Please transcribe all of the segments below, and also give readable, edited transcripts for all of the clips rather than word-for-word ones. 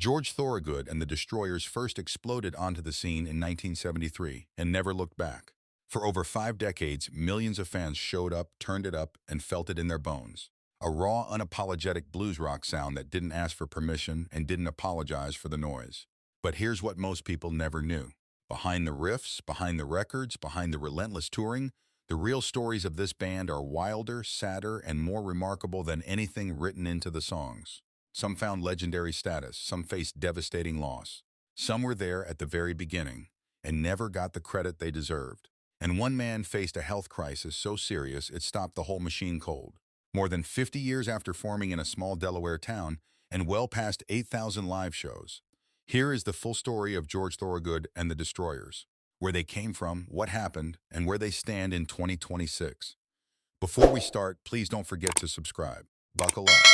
George Thorogood and the Destroyers first exploded onto the scene in 1973 and never looked back. For over 5 decades, millions of fans showed up, turned it up, and felt it in their bones. A raw, unapologetic blues rock sound that didn't ask for permission and didn't apologize for the noise. But here's what most people never knew. Behind the riffs, behind the records, behind the relentless touring, the real stories of this band are wilder, sadder, and more remarkable than anything written into the songs. Some found legendary status, some faced devastating loss. Some were there at the very beginning and never got the credit they deserved. And one man faced a health crisis so serious it stopped the whole machine cold. More than 50 years after forming in a small Delaware town and well past 8,000 live shows, here is the full story of George Thorogood and the Destroyers, where they came from, what happened, and where they stand in 2026. Before we start, please don't forget to subscribe. Buckle up.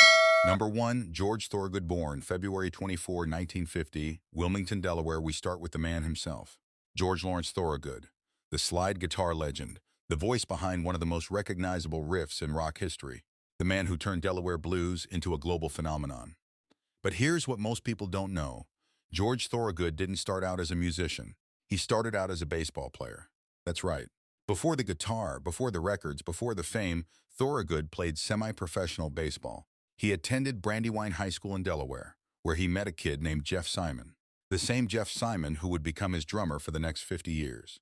Number 1, George Thorogood, born February 24, 1950, Wilmington, Delaware. We start with the man himself, George Lawrence Thorogood, the slide guitar legend, the voice behind one of the most recognizable riffs in rock history, the man who turned Delaware blues into a global phenomenon. But here's what most people don't know. George Thorogood didn't start out as a musician. He started out as a baseball player. That's right. Before the guitar, before the records, before the fame, Thorogood played semi-professional baseball. He attended Brandywine High School in Delaware, where he met a kid named Jeff Simon, the same Jeff Simon who would become his drummer for the next 50 years.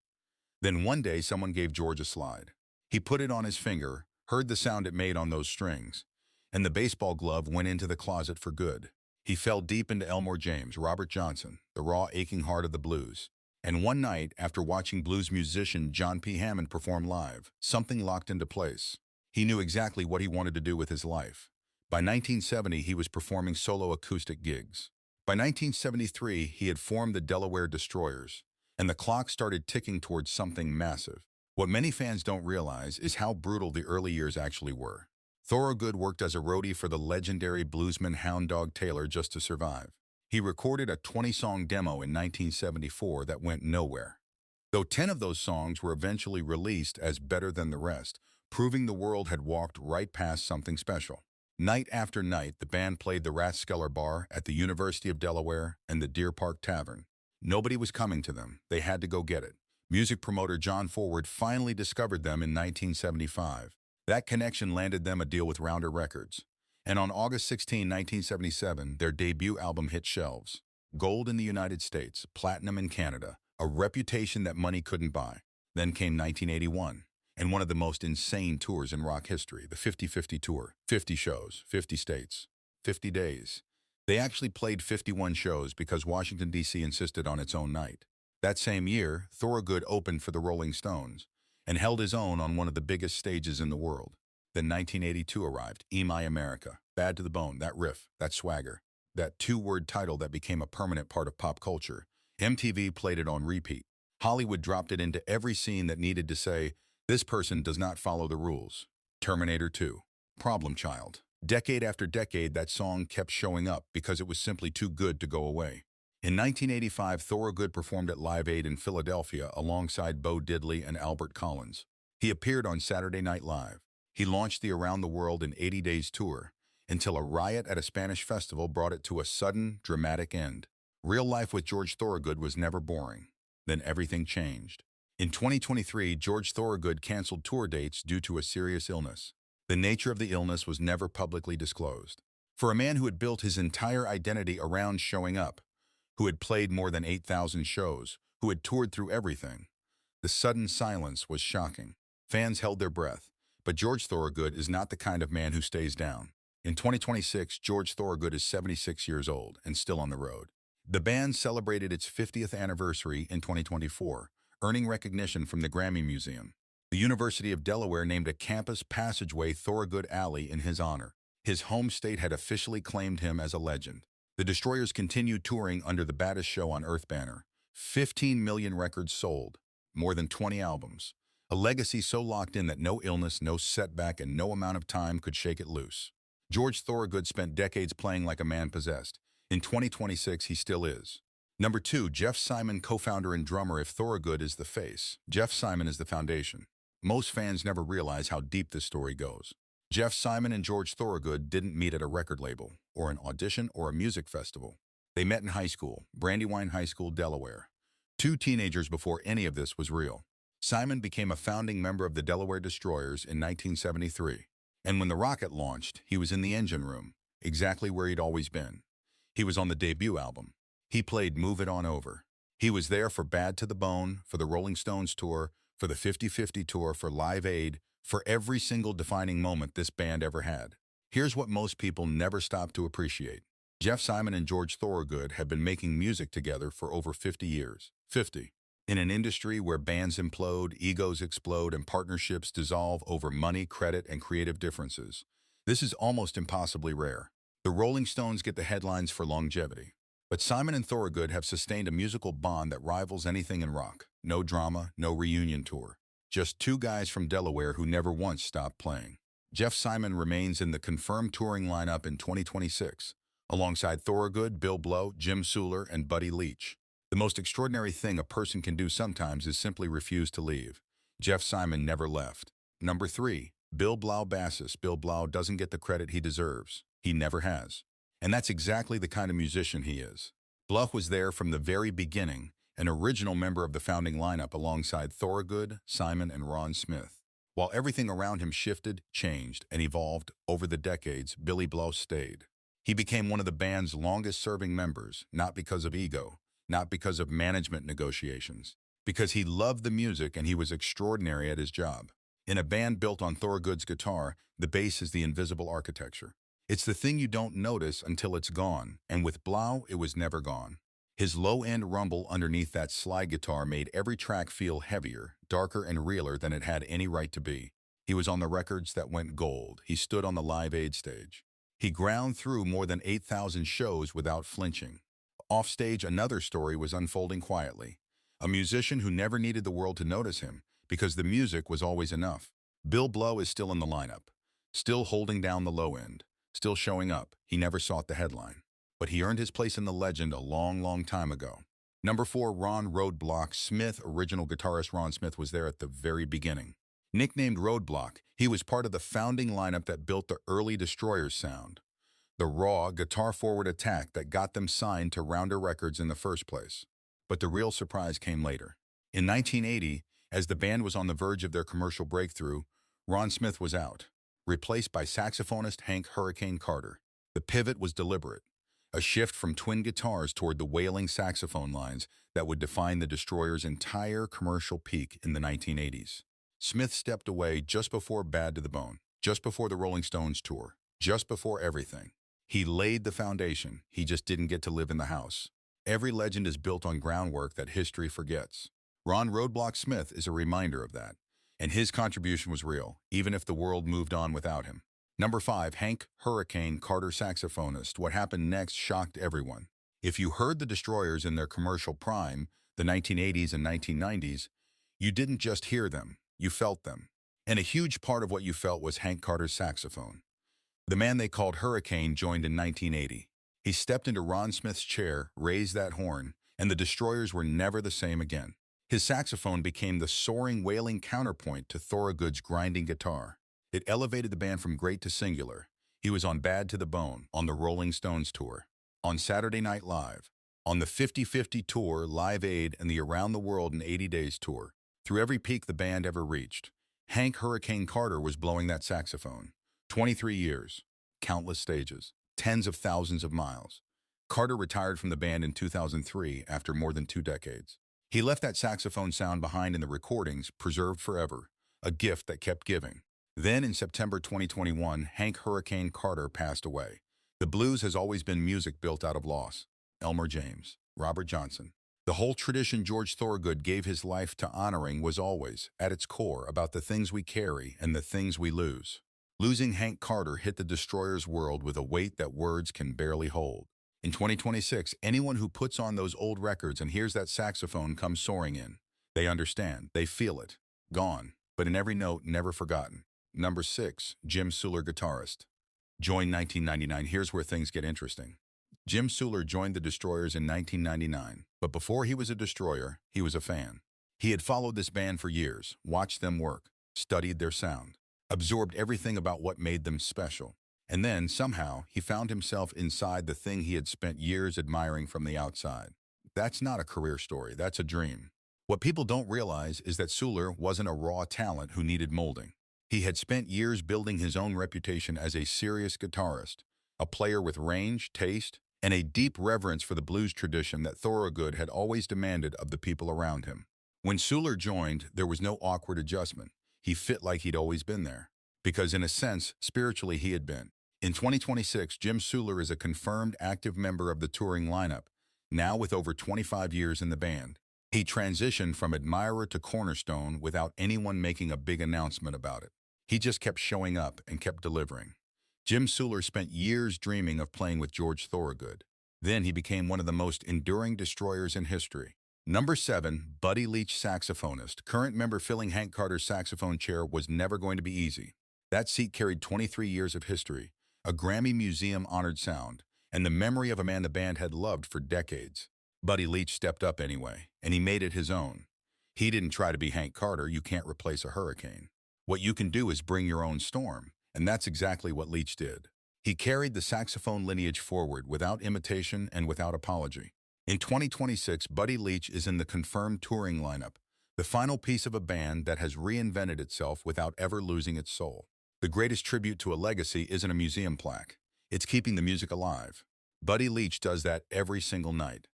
Then one day someone gave George a slide. He put it on his finger, heard the sound it made on those strings, and the baseball glove went into the closet for good. He fell deep into Elmore James, Robert Johnson, the raw, aching heart of the blues. And one night, after watching blues musician John P. Hammond perform live, something locked into place. He knew exactly what he wanted to do with his life. By 1970, he was performing solo acoustic gigs. By 1973, he had formed the Delaware Destroyers, and the clock started ticking towards something massive. What many fans don't realize is how brutal the early years actually were. Thorogood worked as a roadie for the legendary bluesman Hound Dog Taylor just to survive. He recorded a 20-song demo in 1974 that went nowhere, though 10 of those songs were eventually released as better than the rest, proving the world had walked right past something special. Night after night, the band played the Rathskeller Bar at the University of Delaware and the Deer Park Tavern. Nobody was coming to them. They had to go get it. Music promoter John Forward finally discovered them in 1975. That connection landed them a deal with Rounder Records. And on August 16, 1977, their debut album hit shelves. Gold in the United States, platinum in Canada, a reputation that money couldn't buy. Then came 1981, and one of the most insane tours in rock history, the 50-50 Tour. 50 shows, 50 states, 50 days. They actually played 51 shows because Washington, D.C. insisted on its own night. That same year, Thorogood opened for the Rolling Stones and held his own on one of the biggest stages in the world. Then 1982 arrived, My America, Bad to the Bone, that riff, that swagger, that two-word title that became a permanent part of pop culture. MTV played it on repeat. Hollywood dropped it into every scene that needed to say, this person does not follow the rules. Terminator 2, Problem Child. Decade after decade, that song kept showing up because it was simply too good to go away. In 1985, Thorogood performed at Live Aid in Philadelphia alongside Bo Diddley and Albert Collins. He appeared on Saturday Night Live. He launched the Around the World in 80 Days tour until a riot at a Spanish festival brought it to a sudden, dramatic end. Real life with George Thorogood was never boring. Then everything changed. In 2023, George Thorogood canceled tour dates due to a serious illness. The nature of the illness was never publicly disclosed. For a man who had built his entire identity around showing up, who had played more than 8,000 shows, who had toured through everything, the sudden silence was shocking. Fans held their breath. But George Thorogood is not the kind of man who stays down. In 2026, George Thorogood is 76 years old and still on the road. The band celebrated its 50th anniversary in 2024, earning recognition from the Grammy Museum. The University of Delaware named a campus passageway Thorogood Alley in his honor. His home state had officially claimed him as a legend. The Destroyers continued touring under the baddest show on Earth banner. 15 million records sold, more than 20 albums. A legacy so locked in that no illness, no setback, and no amount of time could shake it loose. George Thorogood spent decades playing like a man possessed. In 2026, he still is. Number 2, Jeff Simon, co-founder and drummer. If Thorogood is the face, Jeff Simon is the foundation. Most fans never realize how deep this story goes. Jeff Simon and George Thorogood didn't meet at a record label, or an audition, or a music festival. They met in high school, Brandywine High School, Delaware. Two teenagers before any of this was real. Simon became a founding member of the Delaware Destroyers in 1973. And when the rocket launched, he was in the engine room, exactly where he'd always been. He was on the debut album. He played Move It On Over. He was there for Bad to the Bone, for the Rolling Stones tour, for the 50/50 tour, for Live Aid, for every single defining moment this band ever had. Here's what most people never stop to appreciate. Jeff Simon and George Thorogood have been making music together for over 50 years. 50. In an industry where bands implode, egos explode, and partnerships dissolve over money, credit, and creative differences, this is almost impossibly rare. The Rolling Stones get the headlines for longevity. But Simon and Thorogood have sustained a musical bond that rivals anything in rock. No drama, no reunion tour. Just two guys from Delaware who never once stopped playing. Jeff Simon remains in the confirmed touring lineup in 2026, alongside Thorogood, Bill Blow, Jim Suhler, and Buddy Leach. The most extraordinary thing a person can do sometimes is simply refuse to leave. Jeff Simon never left. Number 3, Bill Blow bassist. Bill Blow doesn't get the credit he deserves. He never has. And that's exactly the kind of musician he is. Blow was there from the very beginning, an original member of the founding lineup alongside Thorogood, Simon, and Ron Smith. While everything around him shifted, changed, and evolved over the decades, Billy Blow stayed. He became one of the band's longest-serving members, not because of ego, not because of management negotiations, because he loved the music and he was extraordinary at his job. In a band built on Thorogood's guitar, the bass is the invisible architecture. It's the thing you don't notice until it's gone, and with Blow, it was never gone. His low-end rumble underneath that slide guitar made every track feel heavier, darker, and realer than it had any right to be. He was on the records that went gold. He stood on the Live Aid stage. He ground through more than 8,000 shows without flinching. Offstage, another story was unfolding quietly. A musician who never needed the world to notice him, because the music was always enough. Bill Blow is still in the lineup, still holding down the low end, still showing up. He never sought the headline. But he earned his place in the legend a long, long time ago. Number 4, Ron Roadblock Smith. Original guitarist Ron Smith was there at the very beginning. Nicknamed Roadblock, he was part of the founding lineup that built the early Destroyers sound. The raw, guitar-forward attack that got them signed to Rounder Records in the first place. But the real surprise came later. In 1980, as the band was on the verge of their commercial breakthrough, Ron Smith was out, replaced by saxophonist Hank "Hurricane" Carter. The pivot was deliberate, a shift from twin guitars toward the wailing saxophone lines that would define the Destroyers' entire commercial peak in the 1980s. Smith stepped away just before Bad to the Bone, just before the Rolling Stones tour, just before everything. He laid the foundation. He just didn't get to live in the house. Every legend is built on groundwork that history forgets. Ron Roadblock Smith is a reminder of that. And his contribution was real, even if the world moved on without him. Number 5, Hank "Hurricane" Carter saxophonist. What happened next shocked everyone. If you heard the Destroyers in their commercial prime, the 1980s and 1990s, you didn't just hear them, you felt them. And a huge part of what you felt was Hank Carter's saxophone. The man they called Hurricane joined in 1980. He stepped into Ron Smith's chair, raised that horn, and the Destroyers were never the same again. His saxophone became the soaring, wailing counterpoint to Thorogood's grinding guitar. It elevated the band from great to singular. He was on Bad to the Bone, on the Rolling Stones tour, on Saturday Night Live, on the 50/50 tour, Live Aid, and the Around the World in 80 Days tour. Through every peak the band ever reached, Hank "Hurricane" Carter was blowing that saxophone. 23 years, countless stages, tens of thousands of miles. Carter retired from the band in 2003 after more than 2 decades. He left that saxophone sound behind in the recordings, preserved forever, a gift that kept giving. Then in September 2021, Hank "Hurricane" Carter passed away. The blues has always been music built out of loss. Elmore James, Robert Johnson. The whole tradition George Thorogood gave his life to honoring was always, at its core, about the things we carry and the things we lose. Losing Hank Carter hit the Destroyers' world with a weight that words can barely hold. In 2026, anyone who puts on those old records and hears that saxophone come soaring in, they understand, they feel it. Gone, but in every note, never forgotten. Number 6, Jim Suhler guitarist. Joined 1999. Here's where things get interesting. Jim Suhler joined the Destroyers in 1999, but before he was a Destroyer, he was a fan. He had followed this band for years, watched them work, studied their sound, absorbed everything about what made them special. And then, somehow, he found himself inside the thing he had spent years admiring from the outside. That's not a career story, that's a dream. What people don't realize is that Suler wasn't a raw talent who needed molding. He had spent years building his own reputation as a serious guitarist, a player with range, taste, and a deep reverence for the blues tradition that Thorogood had always demanded of the people around him. When Suler joined, there was no awkward adjustment. He fit like he'd always been there. Because in a sense, spiritually he had been. In 2026, Jim Suler is a confirmed active member of the touring lineup, now with over 25 years in the band. He transitioned from admirer to cornerstone without anyone making a big announcement about it. He just kept showing up and kept delivering. Jim Suler spent years dreaming of playing with George Thorogood. Then he became one of the most enduring Destroyers in history. Number 7, Buddy Leach saxophonist. Current member filling Hank Carter's saxophone chair was never going to be easy. That seat carried 23 years of history, a Grammy Museum-honored sound, and the memory of a man the band had loved for decades. Buddy Leach stepped up anyway, and he made it his own. He didn't try to be Hank Carter. You can't replace a hurricane. What you can do is bring your own storm, and that's exactly what Leach did. He carried the saxophone lineage forward without imitation and without apology. In 2026, Buddy Leach is in the confirmed touring lineup, the final piece of a band that has reinvented itself without ever losing its soul. The greatest tribute to a legacy isn't a museum plaque. It's keeping the music alive. Buddy Leach does that every single night.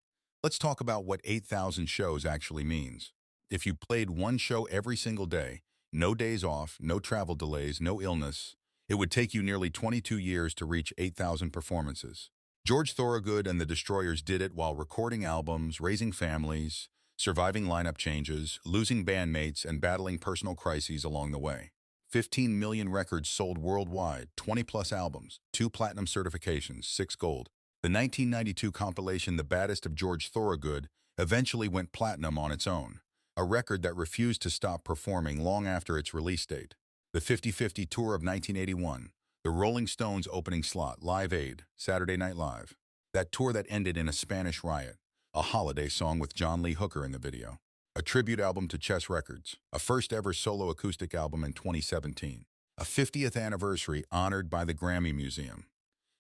Let's talk about what 8,000 shows actually means. If you played one show every single day, no days off, no travel delays, no illness, it would take you nearly 22 years to reach 8,000 performances. George Thorogood and the Destroyers did it while recording albums, raising families, surviving lineup changes, losing bandmates, and battling personal crises along the way. 15 million records sold worldwide, 20-plus albums, 2 platinum certifications, 6 gold. The 1992 compilation The Baddest of George Thorogood eventually went platinum on its own, a record that refused to stop performing long after its release date. The 50/50 tour of 1981, the Rolling Stones opening slot, Live Aid, Saturday Night Live. That tour that ended in a Spanish riot, a holiday song with John Lee Hooker in the video. A tribute album to Chess Records, a first-ever solo acoustic album in 2017. A 50th anniversary honored by the Grammy Museum.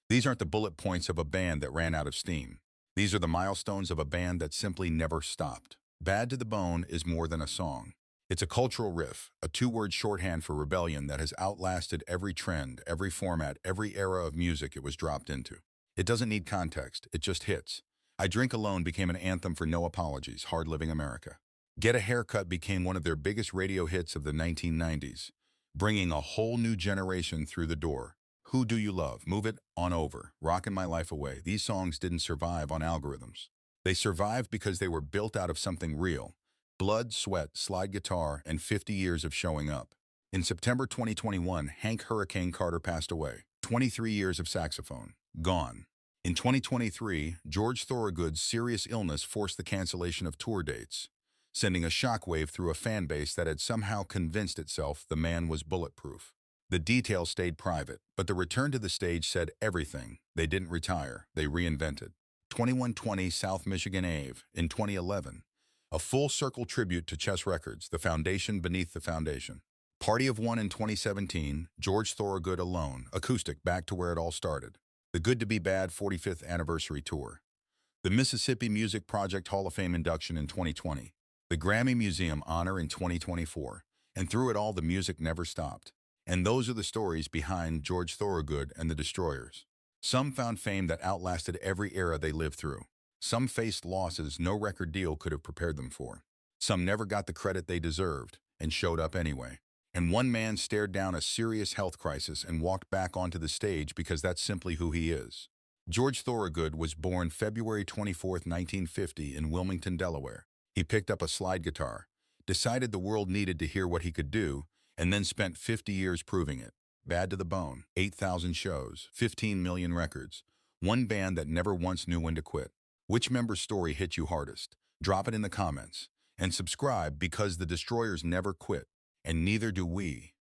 These aren't the bullet points of a band that ran out of steam. These are the milestones of a band that simply never stopped. Bad to the Bone is more than a song. It's a cultural riff, a 2-word shorthand for rebellion that has outlasted every trend, every format, every era of music it was dropped into. It doesn't need context, it just hits. I Drink Alone became an anthem for No Apologies, Hard Living America. Get a Haircut became one of their biggest radio hits of the 1990s, bringing a whole new generation through the door. Who Do You Love? Move It On Over, Rockin' My Life Away. These songs didn't survive on algorithms. They survived because they were built out of something real. Blood, sweat, slide guitar, and 50 years of showing up. In September 2021, Hank "Hurricane" Carter passed away. 23 years of saxophone. Gone. In 2023, George Thorogood's serious illness forced the cancellation of tour dates, sending a shockwave through a fan base that had somehow convinced itself the man was bulletproof. The details stayed private, but the return to the stage said everything. They didn't retire, they reinvented. 2120 South Michigan Ave in 2011. A full-circle tribute to Chess Records, the foundation beneath the foundation. Party of One in 2017, George Thorogood alone, acoustic, back to where it all started. The Good to Be Bad 45th Anniversary Tour. The Mississippi Music Project Hall of Fame induction in 2020. The Grammy Museum honor in 2024. And through it all, the music never stopped. And those are the stories behind George Thorogood and the Destroyers. Some found fame that outlasted every era they lived through. Some faced losses no record deal could have prepared them for. Some never got the credit they deserved and showed up anyway. And one man stared down a serious health crisis and walked back onto the stage because that's simply who he is. George Thorogood was born February 24, 1950 in Wilmington, Delaware. He picked up a slide guitar, decided the world needed to hear what he could do, and then spent 50 years proving it. Bad to the Bone, 8,000 shows, 15 million records. One band that never once knew when to quit. Which member's story hit you hardest? Drop it in the comments. And subscribe because the Destroyers never quit, and neither do we.